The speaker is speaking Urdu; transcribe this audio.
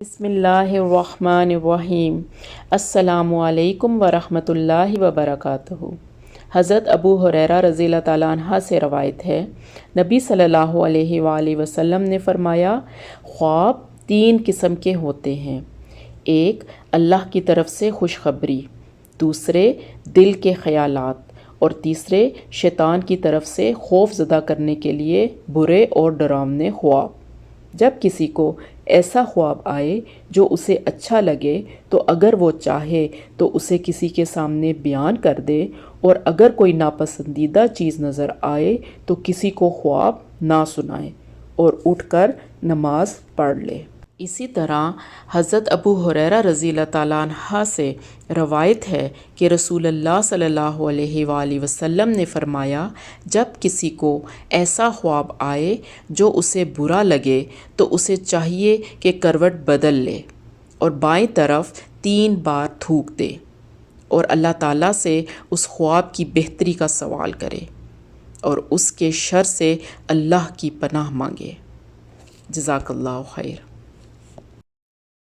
بسم اللہ الرحمن الرحیم۔ السلام علیکم ورحمۃ اللہ وبرکاتہ۔ حضرت ابو ہریرہ رضی اللہ تعالیٰ عنہ سے روایت ہے، نبی صلی اللہ علیہ وآلہ وسلم نے فرمایا، خواب 3 قسم کے ہوتے ہیں۔ ایک، اللہ کی طرف سے خوشخبری، دوسرے دل کے خیالات، اور تیسرے شیطان کی طرف سے خوف زدہ کرنے کے لیے برے اور ڈراونے خواب۔ جب کسی کو ایسا خواب آئے جو اسے اچھا لگے تو اگر وہ چاہے تو اسے کسی کے سامنے بیان کر دے، اور اگر کوئی ناپسندیدہ چیز نظر آئے تو کسی کو خواب نہ سنائے اور اٹھ کر نماز پڑھ لے۔ اسی طرح حضرت ابو ہریرہ رضی اللہ تعالیٰ عنہ سے روایت ہے کہ رسول اللہ صلی اللہ علیہ وآلہ وسلم نے فرمایا، جب کسی کو ایسا خواب آئے جو اسے برا لگے تو اسے چاہیے کہ کروٹ بدل لے اور بائیں طرف 3 بار تھوک دے اور اللہ تعالیٰ سے اس خواب کی بہتری کا سوال کرے اور اس کے شر سے اللہ کی پناہ مانگے۔ جزاک اللہ خیر۔